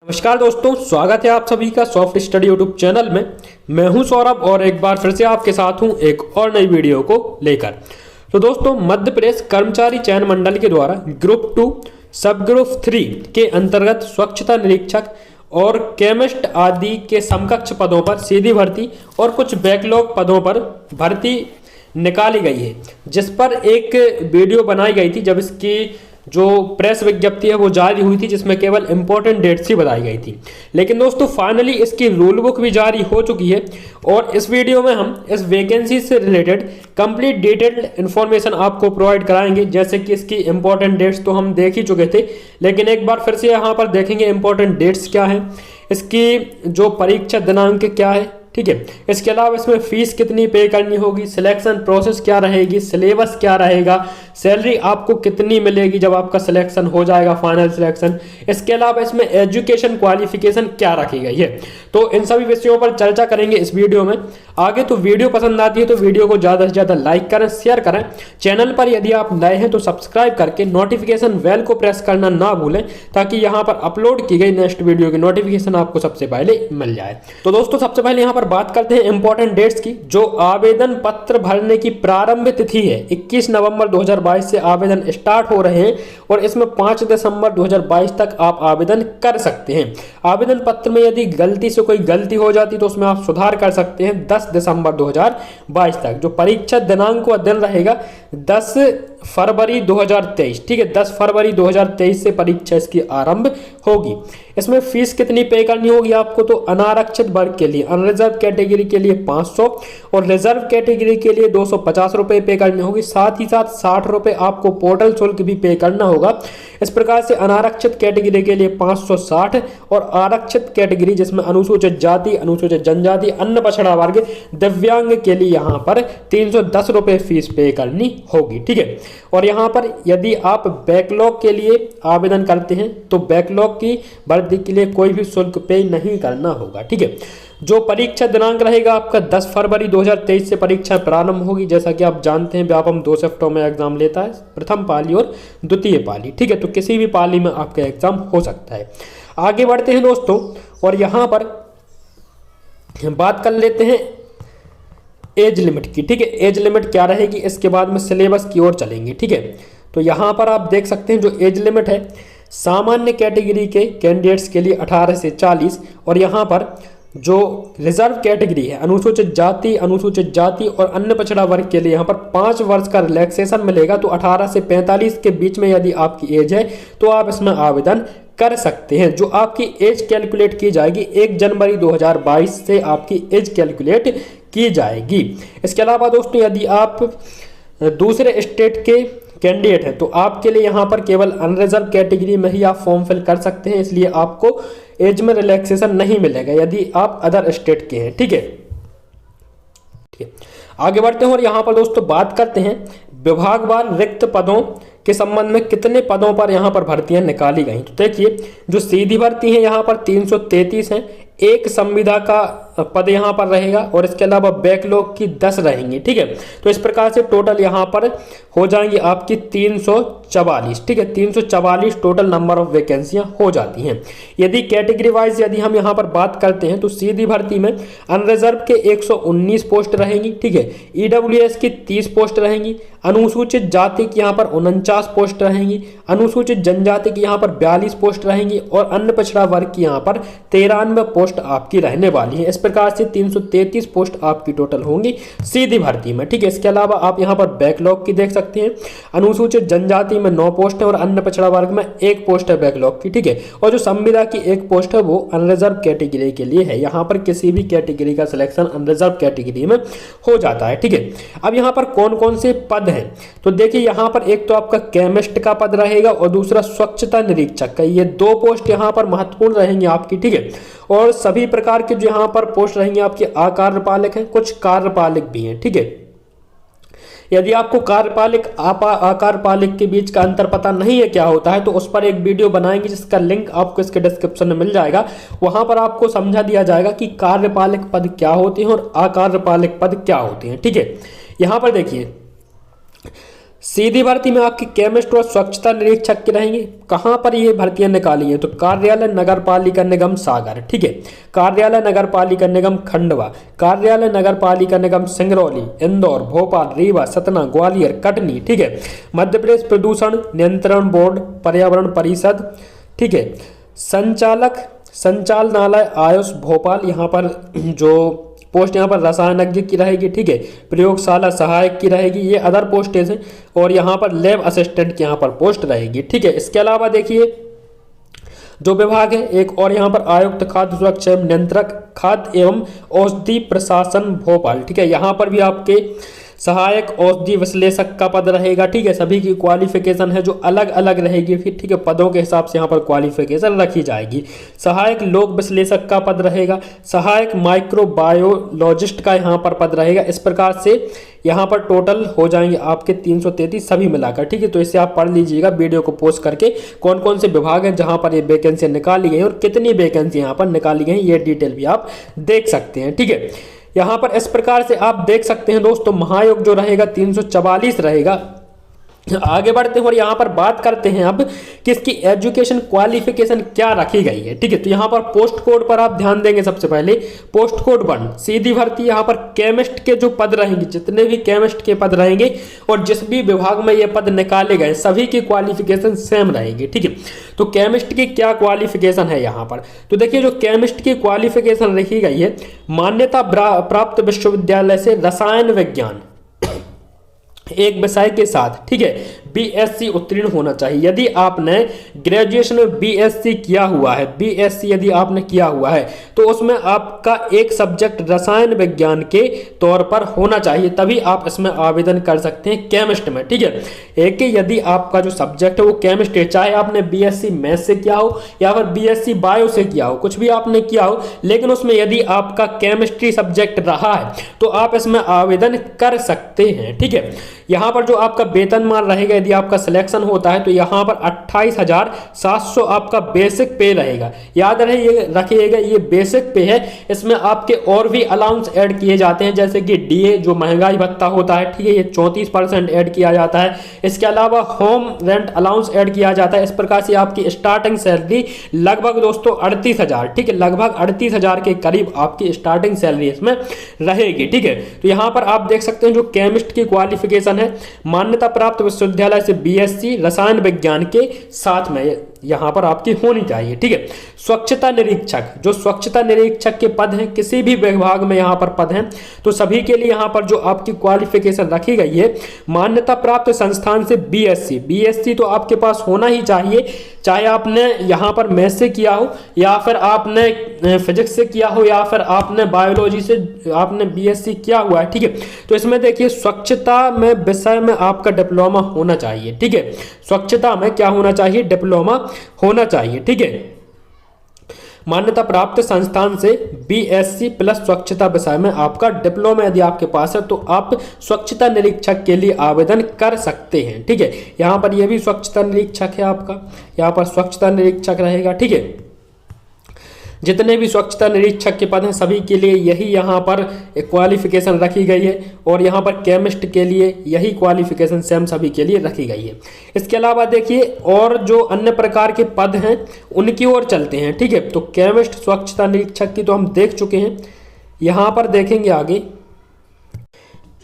नमस्कार दोस्तों, स्वागत है आप सभी का सॉफ्ट स्टडी यूट्यूब चैनल में। मैं हूं सौरभ और एक बार फिर से आपके साथ हूं एक और नई वीडियो को लेकर। तो दोस्तों, मध्य प्रदेश कर्मचारी चयन मंडल के द्वारा ग्रुप 2 सब ग्रुप 3 के अंतर्गत स्वच्छता निरीक्षक और केमिस्ट आदि के समकक्ष पदों पर सीधी भर्ती और कुछ बैकलॉग पदों पर भर्ती निकाली गई है, जिस पर एक वीडियो बनाई गई थी जब इसकी जो प्रेस विज्ञप्ति है वो जारी हुई थी, जिसमें केवल इंपॉर्टेंट डेट्स ही बताई गई थी। लेकिन दोस्तों फाइनली इसकी रूल बुक भी जारी हो चुकी है और इस वीडियो में हम इस वैकेंसी से रिलेटेड कंप्लीट डिटेल्ड इन्फॉर्मेशन आपको प्रोवाइड कराएंगे। जैसे कि इसकी इंपॉर्टेंट डेट्स तो हम देख ही चुके थे, लेकिन एक बार फिर से यहाँ पर देखेंगे इंपॉर्टेंट डेट्स क्या है, इसकी जो परीक्षा दिनांक क्या है, ठीक है। इसके अलावा इसमें फीस कितनी पे करनी होगी, सिलेक्शन प्रोसेस क्या रहेगी, सिलेबस क्या रहेगा, सैलरी आपको कितनी मिलेगी जब आपका सिलेक्शन हो जाएगा, फाइनल सिलेक्शन। इसके अलावा इसमें एजुकेशन क्वालिफिकेशन क्या रखी गई है। तो इन सभी विषयों पर चर्चा करेंगे इस वीडियो में। आगे तो वीडियो पसंद आती है तो वीडियो को ज़्यादा से ज़्यादा लाइक करें, शेयर करें। चैनल पर यदि आप नए हैं तो सब्सक्राइब करके नोटिफिकेशन बेल को प्रेस करना ना भूलें, ताकि यहाँ पर अपलोड की गई नेक्स्ट वीडियो की नोटिफिकेशन आपको सबसे पहले मिल जाए। तो दोस्तों सबसे पहले यहाँ पर बात करते हैं इंपॉर्टेंट डेट्स की। जो आवेदन पत्र भरने की प्रारंभ तिथि है 21 नवंबर 2022 से आवेदन स्टार्ट हो रहे हैं और इसमें 5 दिसंबर 2022 तक आप आवेदन कर सकते हैं। आवेदन पत्र में यदि गलती से कोई गलती हो जाती तो उसमें आप सुधार कर सकते हैं 10 दिसंबर 2022 तक। जो परीक्षा दिनांक व दिन रहेगा 10 फरवरी 2023, ठीक है। 10 फरवरी 2023 से परीक्षा इसकी आरंभ होगी। इसमें फीस कितनी पे करनी होगी आपको, तो अनारक्षित वर्ग के लिए, अनरिजर्व कैटेगरी के लिए 500 और रिजर्व कैटेगरी के लिए 250 रुपये पे करनी होगी। साथ ही साथ 60 रुपये आपको पोर्टल शुल्क भी पे करना होगा। इस प्रकार से अनारक्षित कैटेगरी के लिए 560 और आरक्षित कैटेगरी जिसमें अनुसूचित जाति, अनुसूचित जनजाति, अन्य पछड़ा वर्ग, दिव्यांग के लिए यहाँ पर 310 रुपये फीस पे करनी होगी, ठीक है। और यहाँ पर यदि आप बैकलॉग के लिए आवेदन करते हैं तो बैकलॉग की भर्ती के लिए कोई भी शुल्क पे नहीं करना होगा, ठीक है। जो परीक्षा दिनांक रहेगा आपका 10 फरवरी 2023 से परीक्षा प्रारंभ होगी। जैसा कि आप जानते हैं व्यापम 2 शिफ्टों में एग्जाम लेता है, प्रथम पाली और द्वितीय पाली, ठीक है। तो किसी भी पाली में आपका एग्जाम हो सकता है। आगे बढ़ते हैं दोस्तों और यहाँ पर बात कर लेते हैं एज लिमिट की, ठीक है। एज लिमिट क्या रहेगी, इसके बाद में सिलेबस की ओर चलेंगे, ठीक है। तो यहाँ पर आप देख सकते हैं जो एज लिमिट है सामान्य कैटेगरी के कैंडिडेट्स के लिए 18 से 40 और यहाँ पर जो रिजर्व कैटेगरी है अनुसूचित जाति और अन्य पछड़ा वर्ग के लिए यहाँ पर 5 वर्ष का रिलैक्सेशन मिलेगा। तो 18 से 45 के बीच में यदि आपकी एज है तो आप इसमें आवेदन कर सकते हैं। जो आपकी एज कैलकुलेट की जाएगी 1 जनवरी 2022 से आपकी एज कैलकुलेट की जाएगी। इसके अलावा दोस्तों यदि आप दूसरे स्टेट के कैंडिडेट हैं तो आपके लिए यहाँ पर केवल अनरिजर्व कैटेगरी में ही आप फॉर्म फिल कर सकते हैं, इसलिए आपको एज में रिलैक्सेशन नहीं मिलेगा यदि आप अदर स्टेट के हैं, ठीक है। आगे बढ़ते हैं और यहाँ पर दोस्तों बात करते हैं विभागवार रिक्त पदों के संबंध में कितने पदों पर यहाँ पर भर्तियां निकाली गई। तो देखिए जो सीधी भर्ती है यहाँ पर 333 है, एक संविदा का पद यहाँ पर रहेगा और इसके अलावा बैकलॉग की 10 रहेंगी, ठीक है। तो इस प्रकार से टोटल यहाँ पर हो जाएंगी आपकी 344, ठीक है। 344 टोटल नंबर ऑफ वैकेंसियां हो जाती हैं। यदि कैटेगरी वाइज यदि हम यहाँ पर बात करते हैं तो सीधी भर्ती में अनरिजर्व के 119 पोस्ट रहेंगी, ठीक है। ईडब्ल्यूएस की 30 पोस्ट रहेंगी, अनुसूचित जाति की यहाँ पर 49 पोस्ट रहेंगी, अनुसूचित जनजाति की यहाँ पर 42 पोस्ट रहेंगी और अन्य पछड़ा वर्ग की यहाँ पर 93 पोस्ट आपकी रहने वाली है। इस प्रकार से 333 पोस्ट आपकी टोटल होंगी सीधी भर्ती में, ठीक है। इसके अलावा आप यहाँ पर बैकलॉग की देख सकते हैं। अनुसूचित जनजाति में 9 पोस्ट है और अन्य पछड़ा वर्ग में 1 पोस्ट है बैकलॉग की, ठीक है। और जो संविदा की 1 पोस्ट है वो अनरिजर्व कैटेगरी के लिए है। यहाँ पर किसी भी कैटेगरी का सिलेक्शन अनरिजर्व कैटेगरी में हो जाता है, ठीक है। अब यहाँ पर कौन कौन से पद हैं तो देखिए यहाँ पर एक तो आपका केमिस्ट का पद रहेगा और दूसरा स्वच्छता निरीक्षक का। ये 2 पोस्ट यहाँ पर महत्वपूर्ण रहेंगी आपकी, ठीक है। और सभी प्रकार के जो यहाँ पर पोस्ट रहेंगे आपके अकार्यपालिक हैं, कुछ कार्यपालिक भी हैं, ठीक है। यदि आपको कार्यपालिक अकार्यपालिक के बीच का अंतर पता नहीं है क्या होता है तो उस पर एक वीडियो बनाएंगे जिसका लिंक आपको इसके डिस्क्रिप्शन में मिल जाएगा। वहां पर आपको समझा दिया जाएगा कि कार्यपालिक पद क्या होते हैं और अकार्यपालिक पद क्या होते हैं, ठीक है। यहाँ पर देखिए सीधी भर्ती में आपकी केमिस्ट और स्वच्छता निरीक्षक के रहेंगे। कहाँ पर ये भर्तियां निकाली हैं? तो कार्यालय नगर पालिका निगम सागर, ठीक है, कार्यालय नगर पालिका निगम खंडवा, कार्यालय नगर पालिका निगम सिंगरौली, इंदौर, भोपाल, रीवा, सतना, ग्वालियर, कटनी, ठीक है, मध्य प्रदेश प्रदूषण नियंत्रण बोर्ड, पर्यावरण परिषद, ठीक है, संचालनालय आयुष भोपाल, यहाँ पर जो पोस्ट यहाँ पर रसायनज्ञ की रहेगी, ठीक है, प्रयोगशाला सहायक की रहेगी, ये अदर पोस्टेज हैं, और यहाँ पर लैब असिस्टेंट की यहाँ पर पोस्ट रहेगी, ठीक है। इसके अलावा देखिए जो विभाग है एक और यहाँ पर आयुक्त खाद्य सुरक्षा एवं नियंत्रक खाद्य एवं औषधि प्रशासन भोपाल, ठीक है, यहाँ पर भी आपके सहायक औषधि विश्लेषक का पद रहेगा, ठीक है। सभी की क्वालिफिकेशन है जो अलग अलग रहेगी फिर, ठीक है, पदों के हिसाब से यहाँ पर क्वालिफिकेशन रखी जाएगी। सहायक लोक विश्लेषक का पद रहेगा, सहायक माइक्रोबायोलॉजिस्ट का यहाँ पर पद रहेगा। इस प्रकार से यहाँ पर टोटल हो जाएंगे आपके 333 सभी मिलाकर, ठीक है। तो इसे आप पढ़ लीजिएगा वीडियो को पोस्ट करके, कौन कौन से विभाग हैं जहाँ पर ये वैकेंसी निकाली गई हैं और कितनी वैकेंसी यहाँ पर निकाली गई हैं, ये डिटेल भी आप देख सकते हैं, ठीक है। यहाँ पर इस प्रकार से आप देख सकते हैं दोस्तों, महायोग जो रहेगा 344 रहेगा। आगे बढ़ते हैं और यहाँ पर बात करते हैं अब कि इसकी एजुकेशन क्वालिफिकेशन क्या रखी गई है, ठीक है। तो यहाँ पर पोस्ट कोड पर आप ध्यान देंगे। सबसे पहले पोस्ट कोड 1 सीधी भर्ती, यहाँ पर केमिस्ट के जो पद रहेंगे, जितने भी केमिस्ट के पद रहेंगे और जिस भी विभाग में ये पद निकाले गए सभी की क्वालिफिकेशन सेम रहेगी, ठीक है। तो केमिस्ट की क्या क्वालिफिकेशन है यहाँ पर? तो देखिए जो केमिस्ट की क्वालिफिकेशन रखी गई है, मान्यता प्राप्त विश्वविद्यालय से रसायन विज्ञान एक विषय के साथ, ठीक है, बीएससी उत्तीर्ण होना चाहिए। यदि आपने ग्रेजुएशन में बीएससी किया हुआ है, बीएससी यदि आपने किया हुआ है तो उसमें आपका एक सब्जेक्ट रसायन विज्ञान के तौर पर होना चाहिए, तभी आप इसमें आवेदन कर सकते हैं केमिस्ट में, ठीक है। एक यदि आपका जो सब्जेक्ट है वो केमिस्ट है, चाहे आपने बीएससी मैथ्स से किया हो या फिर बीएससी बायो से किया हो, कुछ भी आपने किया हो, लेकिन उसमें यदि आपका केमिस्ट्री सब्जेक्ट रहा है तो आप इसमें आवेदन कर सकते हैं, ठीक है। यहाँ पर जो आपका वेतनमान रहेगा, यदि आपका सिलेक्शन होता है तो यहाँ पर 28,700 आपका बेसिक पे रहेगा। याद रखिएगा ये बेसिक पे है, इसमें आपके और भी अलाउंस ऐड किए जाते हैं, जैसे कि डीए जो महंगाई भत्ता होता है, ठीक है, ये 34% ऐड किया जाता है। इसके अलावा होम रेंट अलाउंस ऐड किया जाता है। इस प्रकार से आपकी स्टार्टिंग सैलरी लगभग दोस्तों 38,000, ठीक है, लगभग 38,000 के करीब आपकी स्टार्टिंग सैलरी इसमें रहेगी, ठीक है। तो यहाँ पर आप देख सकते हैं जो केमिस्ट की क्वालिफिकेशन है, मान्यता प्राप्त विश्वविद्यालय से बीएससी रसायन विज्ञान के साथ में यहाँ पर आपकी होनी चाहिए, ठीक है। स्वच्छता निरीक्षक, जो स्वच्छता निरीक्षक के पद हैं, किसी भी विभाग में यहाँ पर पद हैं, तो सभी के लिए यहाँ पर जो आपकी क्वालिफिकेशन रखी गई है, मान्यता प्राप्त संस्थान से बीएससी, बीएससी तो आपके पास होना ही चाहिए, चाहे आपने यहाँ पर मैथ्स से किया हो या फिर आपने फिजिक्स से किया हो या फिर आपने बायोलॉजी से आपने बीएससी किया हुआ है, ठीक है। तो इसमें देखिए स्वच्छता में विषय में आपका डिप्लोमा होना चाहिए, ठीक है। स्वच्छता में क्या होना चाहिए? डिप्लोमा होना चाहिए, ठीक है। मान्यता प्राप्त संस्थान से बीएससी प्लस स्वच्छता विषय में आपका डिप्लोमा यदि आपके पास है तो आप स्वच्छता निरीक्षक के लिए आवेदन कर सकते हैं, ठीक है। यहाँ पर यह भी स्वच्छता निरीक्षक है आपका, यहाँ पर स्वच्छता निरीक्षक रहेगा, ठीक है। जितने भी स्वच्छता निरीक्षक के पद हैं सभी के लिए यही यहाँ पर क्वालिफिकेशन रखी गई है और यहाँ पर केमिस्ट के लिए यही क्वालिफिकेशन सेम सभी के लिए रखी गई है। इसके अलावा देखिए और जो अन्य प्रकार के पद हैं उनकी ओर चलते हैं, ठीक है। तो केमिस्ट स्वच्छता निरीक्षक की तो हम देख चुके हैं, यहाँ पर देखेंगे आगे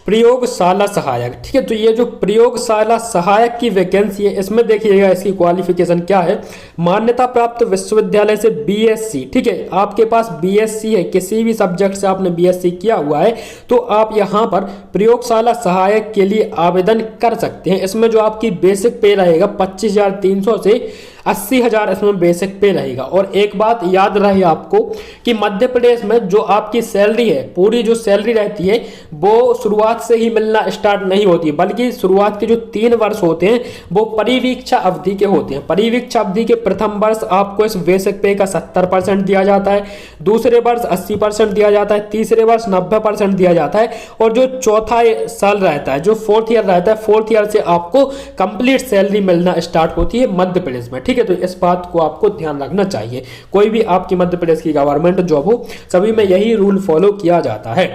प्रयोगशाला सहायक, ठीक है। तो ये जो प्रयोगशाला सहायक की वैकेंसी है इसमें देखिएगा इसकी क्वालिफिकेशन क्या है, मान्यता प्राप्त विश्वविद्यालय से बीएससी, ठीक है। आपके पास बीएससी है, किसी भी सब्जेक्ट से आपने बीएससी किया हुआ है तो आप यहाँ पर प्रयोगशाला सहायक के लिए आवेदन कर सकते हैं। इसमें जो आपकी बेसिक पे रहेगा 25,300 से 80,000 इसमें बेसिक पे रहेगा। और एक बात याद रहे आपको कि मध्य प्रदेश में जो आपकी सैलरी है, पूरी जो सैलरी रहती है वो शुरुआत से ही मिलना स्टार्ट नहीं होती है, बल्कि शुरुआत के जो 3 वर्ष होते हैं वो परिवीक्षा अवधि के होते हैं। परिवीक्षा अवधि के प्रथम वर्ष आपको इस बेसिक पे का 70% दिया जाता है, दूसरे वर्ष 80% दिया जाता है, तीसरे वर्ष 90% दिया जाता है और जो चौथा साल रहता है, जो 4th ईयर रहता है, 4th ईयर से आपको कंप्लीट सैलरी मिलना स्टार्ट होती है मध्य प्रदेश में, ठीक ठीक है। तो इस बात को आपको ध्यान रखना चाहिए, कोई भी आपकी मध्य प्रदेश की गवर्नमेंट जॉब हो सभी में यही रूल फॉलो किया जाता है।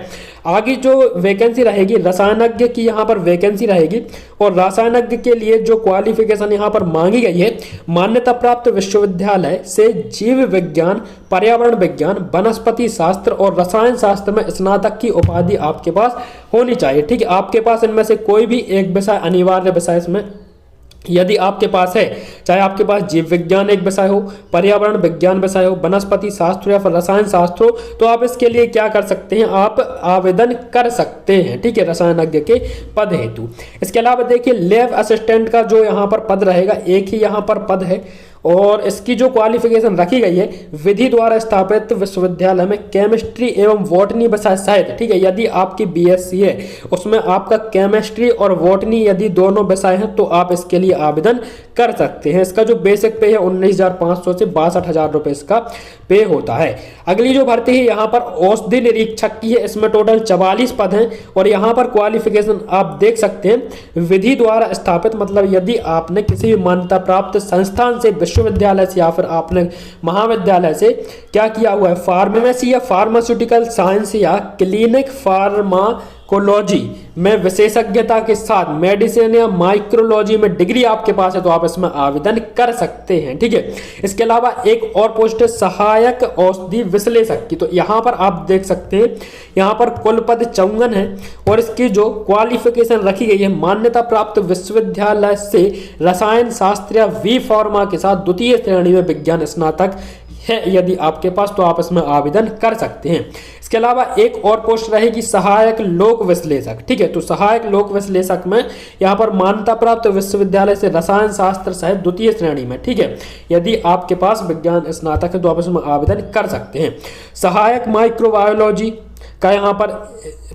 आगे जो वैकेंसी रहेगी रसायनज्ञ की यहाँ पर वैकेंसी रहेगी, और रसायनज्ञ के लिए जो क्वालिफिकेशन यहाँ पर मांगी गई है, मान्यता प्राप्त विश्वविद्यालय से जीव विज्ञान, पर्यावरण विज्ञान, वनस्पति शास्त्र और रसायन शास्त्र में स्नातक की उपाधि आपके पास होनी चाहिए। ठीक है, आपके पास इनमें से कोई भी एक विषय अनिवार्य विषय इसमें यदि आपके पास है, चाहे आपके पास जीव विज्ञान एक विषय हो, पर्यावरण विज्ञान विषय हो, वनस्पति शास्त्र या फिर रसायन शास्त्र हो, तो आप इसके लिए क्या कर सकते हैं, आप आवेदन कर सकते हैं। ठीक है, रसायनज्ञ के पद हेतु। इसके अलावा देखिए लैब असिस्टेंट का जो यहाँ पर पद रहेगा, एक ही यहाँ पर पद है, और इसकी जो क्वालिफिकेशन रखी गई है, विधि द्वारा स्थापित विश्वविद्यालय में केमिस्ट्री एवं बॉटनी विषय सहित, ठीक है, यदि आपकी बीएससी है उसमें आपका केमिस्ट्री और बॉटनी यदि दोनों विषय हैं तो आप इसके लिए आवेदन कर सकते हैं। इसका जो बेसिक पे है 19,500 से 62,000 रुपए इसका पे होता है। अगली जो भर्ती है यहाँ पर औषधि निरीक्षक की है, इसमें टोटल 44 पद हैं, और यहाँ पर क्वालिफिकेशन आप देख सकते हैं विधि द्वारा स्थापित, मतलब यदि आपने किसी भी मान्यता प्राप्त संस्थान से, विश्वविद्यालय से या फिर आपने महाविद्यालय से क्या किया हुआ है, फार्मेसी या फार्मास्यूटिकल साइंस या क्लिनिक फार्माकोलॉजी में विशेषज्ञता के साथ मेडिसिन या माइक्रोलॉजी में डिग्री आपके पास है तो आप इसमें आवेदन कर सकते हैं। ठीक है, इसके अलावा एक और पोस्ट है सहायक औषधि विश्लेषक की, तो यहाँ पर आप देख सकते हैं यहाँ पर कुल पद 54 है, और इसकी जो क्वालिफिकेशन रखी गई है, मान्यता प्राप्त विश्वविद्यालय से रसायन शास्त्र या वी फार्मा के साथ द्वितीय श्रेणी में विज्ञान स्नातक है यदि आपके पास, तो आप इसमें आवेदन कर सकते हैं। इसके अलावा एक और पोस्ट रहेगी सहायक लोक विश्लेषक। ठीक है, तो सहायक लोक विश्लेषक में यहाँ पर मान्यता प्राप्त विश्वविद्यालय से रसायन शास्त्र सहित द्वितीय श्रेणी में, ठीक है, यदि आपके पास विज्ञान स्नातक है तो आप इसमें आवेदन कर सकते हैं। सहायक माइक्रोबायोलॉजी का यहाँ पर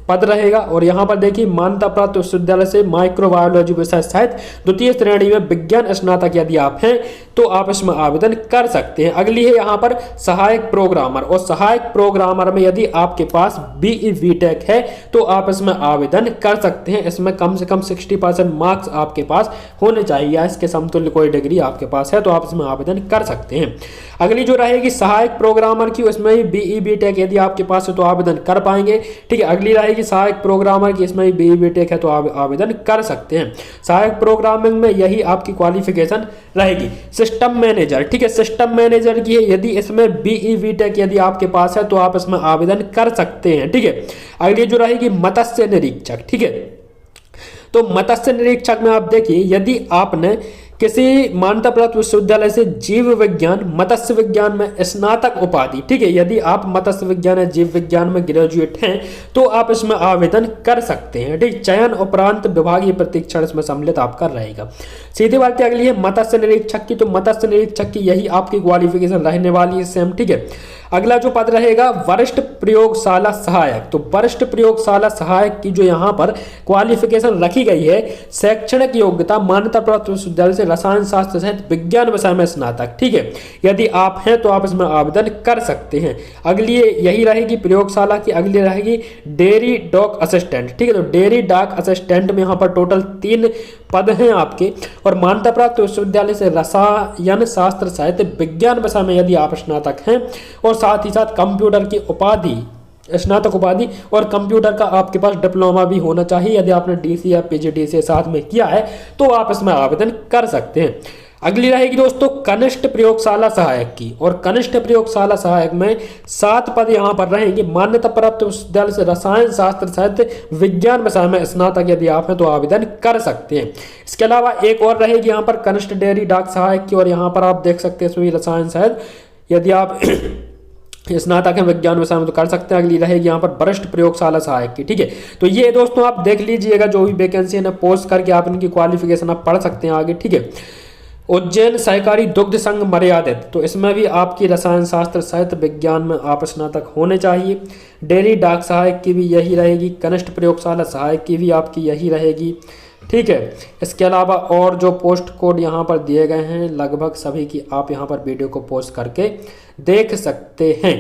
पद रहेगा, और यहाँ पर देखिए मान्यता प्राप्त विश्वविद्यालय से माइक्रोबायोलॉजी विषय सहित द्वितीय श्रेणी में विज्ञान स्नातक यदि आप हैं तो आप इसमें आवेदन कर सकते हैं। अगली है यहाँ पर सहायक प्रोग्रामर, और सहायक प्रोग्रामर में यदि आपके पास बीई बीटेक है तो आप इसमें आवेदन कर सकते हैं। इसमें कम से कम 60% मार्क्स आपके पास होने चाहिए, या इसके समतुल्य कोई डिग्री आपके पास है तो आप इसमें आवेदन कर सकते हैं। अगली जो रहेगी सहायक प्रोग्रामर की, उसमें भी बीई बीटेक यदि आपके पास है तो आवेदन कर पाएंगे। ठीक है, अगली रहेगी सहायक प्रोग्रामर की, इसमें भी बीई बीटेक है तो आप आवेदन कर सकते हैं। सहायक प्रोग्रामिंग में यही आपकी क्वालिफिकेशन रहेगी। सिस्टम मैनेजर, ठीक है, सिस्टम मैनेजर की है, यदि इसमें बीई बीटेक यदि आपके पास है तो आप इसमें आवेदन कर सकते हैं। ठीक है, अगली जो रहेगी मत्स्य निरीक्षक। ठीक है, तो मत्स्य निरीक्षक में आप देखिए यदि आपने किसी मान्यता प्राप्त विश्वविद्यालय से जीव विज्ञान, मत्स्य विज्ञान में स्नातक उपाधि, ठीक है, यदि आप मत्स्य विज्ञान या जीव विज्ञान में ग्रेजुएट हैं तो आप इसमें आवेदन कर सकते हैं। ठीक, चयन उपरांत विभागीय प्रशिक्षण इसमें सम्मिलित आपका रहेगा। सीधी बात अगली है मत्स्य निरीक्षक की, तो मत्स्य निरीक्षक की यही आपकी क्वालिफिकेशन रहने वाली है सेम। ठीक है, अगला जो पद रहेगा वरिष्ठ प्रयोगशाला सहायक, तो वरिष्ठ प्रयोगशाला सहायक की जो यहाँ पर क्वालिफिकेशन रखी गई है, शैक्षणिक योग्यता मान्यता प्राप्त विश्वविद्यालय से रसायन शास्त्र सहित विज्ञान विषय में स्नातक। ठीक है, यदि आप हैं तो आप इसमें आवेदन कर सकते हैं। अगली यही रहेगी प्रयोगशाला की, अगली रहेगी डेयरी डॉग असिस्टेंट। ठीक है, तो डेयरी डॉग असिस्टेंट में यहाँ पर टोटल 3 पद हैं आपके, और मान्यता प्राप्त विश्वविद्यालय से रसायन शास्त्र सहित विज्ञान विषय में यदि आप स्नातक हैं, और साथ ही साथ कंप्यूटर की उपाधि, स्नातक उपाधि, और कंप्यूटर का आपके पास डिप्लोमा भी होना चाहिए। यदि आपने डीसी या पीजीडीसी साथ में किया है तो आप इसमें आवेदन कर सकते हैं। अगली रहेगी दोस्तों कनिष्ठ प्रयोगशाला सहायक की, और कनिष्ठ प्रयोगशाला सहायक में 7 पद यहाँ पर रहेंगे। मान्यता प्राप्त विश्वविद्यालय से रसायन शास्त्र सहित विज्ञान विषय में स्नातक यदि आप हैं तो आवेदन कर सकते हैं। इसके अलावा एक और रहेगी यहाँ पर कनिष्ठ डेयरी डॉग सहायक की, और यहाँ पर आप देख सकते हैं इसमें रसायन सहित यदि आप स्नातक है विज्ञान विषय में तो कर सकते हैं। अगली रहेगी यहाँ पर वरिष्ठ प्रयोगशाला सहायक की। ठीक है, तो ये दोस्तों आप देख लीजिएगा जो भी वैकेंसी है ना, पोस्ट करके आप इनकी क्वालिफिकेशन आप पढ़ सकते हैं आगे। ठीक है, उज्जैन सहकारी दुग्ध संघ मर्यादित, तो इसमें भी आपकी रसायन शास्त्र सहित विज्ञान में आप स्नातक होने चाहिए। डेयरी डॉग सहायक की भी यही रहेगी, कनिष्ठ प्रयोगशाला सहायक की भी आपकी यही रहेगी। ठीक है, इसके अलावा और जो पोस्ट कोड यहाँ पर दिए गए हैं लगभग सभी की आप यहाँ पर वीडियो को पोस्ट करके देख सकते हैं।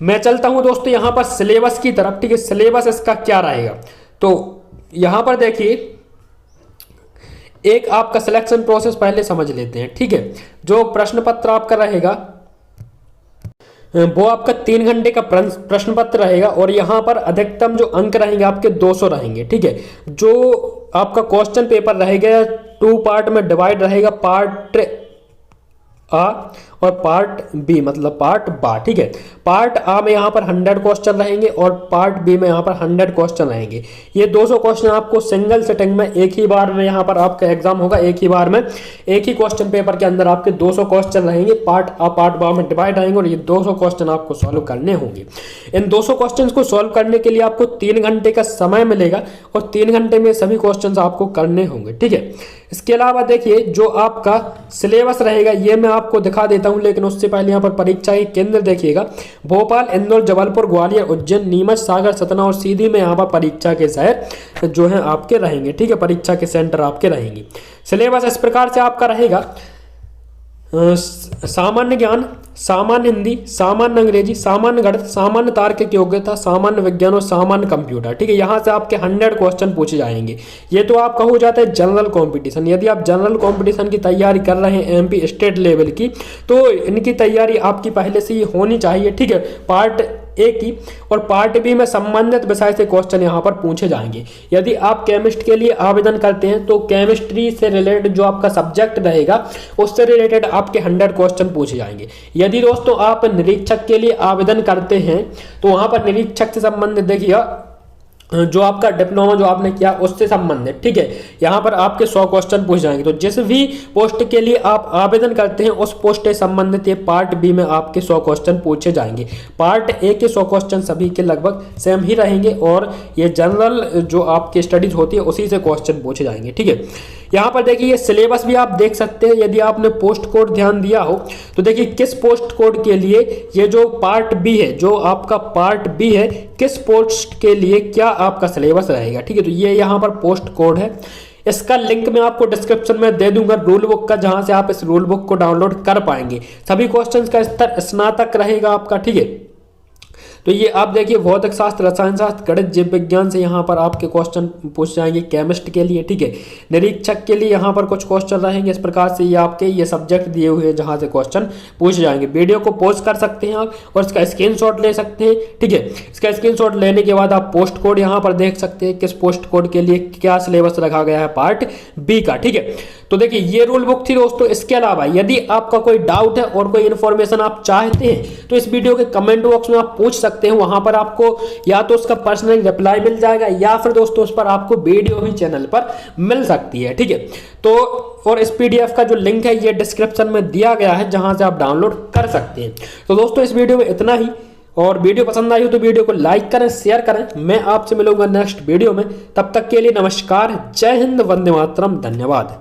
मैं चलता हूँ दोस्तों यहाँ पर सिलेबस की तरफ। ठीक है, सिलेबस इसका क्या रहेगा, तो यहाँ पर देखिए एक आपका सिलेक्शन प्रोसेस पहले समझ लेते हैं, ठीक है। जो प्रश्न पत्र आपका रहेगा वो आपका 3 घंटे का प्रश्न पत्र रहेगा और यहाँ पर अधिकतम जो अंक रहेंगे आपके 200 रहेंगे, ठीक है। जो आपका क्वेश्चन पेपर रहेगा 2 पार्ट में डिवाइड रहेगा, पार्ट आ और पार्ट बी मतलब पार्ट बा, ठीक है। पार्ट आ में यहाँ पर 100 क्वेश्चन रहेंगे और पार्ट बी में यहाँ पर 100 क्वेश्चन रहेंगे। ये 200 क्वेश्चन आपको सिंगल सिटिंग में एक ही बार में यहाँ पर आपका एग्जाम होगा, एक ही बार में एक ही क्वेश्चन पेपर के अंदर आपके 200 क्वेश्चन रहेंगे, पार्ट आ पार्ट बा में डिवाइड रहेंगे और ये 200 क्वेश्चन आपको सॉल्व करने होंगे। इन 200 क्वेश्चन को सॉल्व करने के लिए आपको 3 घंटे का समय मिलेगा और 3 घंटे में सभी क्वेश्चन आपको करने होंगे, ठीक है। इसके अलावा देखिए जो आपका सिलेबस रहेगा ये मैं आपको दिखा देता हूं, लेकिन उससे पहले यहाँ पर परीक्षा के केंद्र देखिएगा। भोपाल, इंदौर, जबलपुर, ग्वालियर, उज्जैन, नीमच, सागर, सतना और सीधी में यहाँ पर परीक्षा के शहर जो है आपके रहेंगे, ठीक है। परीक्षा के सेंटर आपके रहेंगे। सिलेबस इस प्रकार से आपका रहेगा, सामान्य ज्ञान, सामान्य हिंदी, सामान्य अंग्रेजी, सामान्य गणित, सामान्य तार्किक योग्यता, सामान्य विज्ञान और सामान्य कंप्यूटर, ठीक है। यहाँ से आपके 100 क्वेश्चन पूछे जाएंगे। ये तो आपका हो जाता है जनरल कंपटीशन। यदि आप जनरल कंपटीशन की तैयारी कर रहे हैं एमपी स्टेट लेवल की, तो इनकी तैयारी आपकी पहले से ही होनी चाहिए, ठीक है। पार्ट ए की और पार्ट बी में संबंधित विषय से क्वेश्चन यहाँ पर पूछे जाएंगे। यदि आप केमिस्ट के लिए आवेदन करते हैं तो केमिस्ट्री से रिलेटेड जो आपका सब्जेक्ट रहेगा उससे रिलेटेड आपके 100 क्वेश्चन पूछे जाएंगे। यदि दोस्तों आप निरीक्षक के लिए आवेदन करते हैं तो वहां पर निरीक्षक से संबंधित देखिए जो आपका डिप्लोमा जो आपने किया उससे संबंधित, ठीक है। यहाँ पर आपके 100 क्वेश्चन पूछ जाएंगे। तो जिस भी पोस्ट के लिए आप आवेदन करते हैं उस पोस्ट से संबंधित ये पार्ट बी में आपके 100 क्वेश्चन पूछे जाएंगे। पार्ट ए के 100 क्वेश्चन सभी के लगभग सेम ही रहेंगे और ये जनरल जो आपकी स्टडीज होती है उसी से क्वेश्चन पूछे जाएंगे, ठीक है। यहाँ पर देखिए ये सिलेबस भी आप देख सकते हैं। यदि आपने पोस्ट कोड ध्यान दिया हो तो देखिए किस पोस्ट कोड के लिए ये जो पार्ट बी है, जो आपका पार्ट बी है, किस पोस्ट के लिए क्या आपका सिलेबस रहेगा, ठीक है। तो ये यहाँ पर पोस्ट कोड है। इसका लिंक मैं आपको डिस्क्रिप्शन में दे दूंगा रूल बुक का, जहां से आप इस रूल बुक को डाउनलोड कर पाएंगे। सभी क्वेश्चंस का स्तर स्नातक रहेगा आपका, ठीक है। तो ये आप देखिए भौतिक शास्त्र, रसायन शास्त्र, गणित, जीव विज्ञान से यहाँ पर आपके क्वेश्चन पूछ जाएंगे। केमिस्ट के लिए, ठीक है। निरीक्षक के लिए यहाँ पर कुछ क्वेश्चन रहेंगे। इस प्रकार से ये आपके ये सब्जेक्ट दिए हुए हैं जहाँ से क्वेश्चन पूछे जाएंगे। वीडियो को पॉज कर सकते हैं आप और इसका स्क्रीनशॉट ले सकते हैं, ठीक है। इसका स्क्रीनशॉट लेने के बाद आप पोस्ट कोड यहाँ पर देख सकते हैं किस पोस्ट कोड के लिए क्या सिलेबस रखा गया है पार्ट बी का, ठीक है। तो देखिए ये रूल बुक थी दोस्तों। इसके अलावा यदि आपका कोई डाउट है और कोई इन्फॉर्मेशन आप चाहते हैं तो इस वीडियो के कमेंट बॉक्स में आप पूछ सकते हैं। वहां पर आपको या तो उसका पर्सनल रिप्लाई मिल जाएगा या फिर दोस्तों उस पर आपको वीडियो भी चैनल पर मिल सकती है, ठीक है। तो और इस पीडीएफ का जो लिंक है ये डिस्क्रिप्शन में दिया गया है जहां से आप डाउनलोड कर सकते हैं। तो दोस्तों इस वीडियो में इतना ही, और वीडियो पसंद आई हो तो वीडियो को लाइक करें, शेयर करें। मैं आपसे मिलूंगा नेक्स्ट वीडियो में। तब तक के लिए नमस्कार, जय हिंद, वंदे मातरम, धन्यवाद।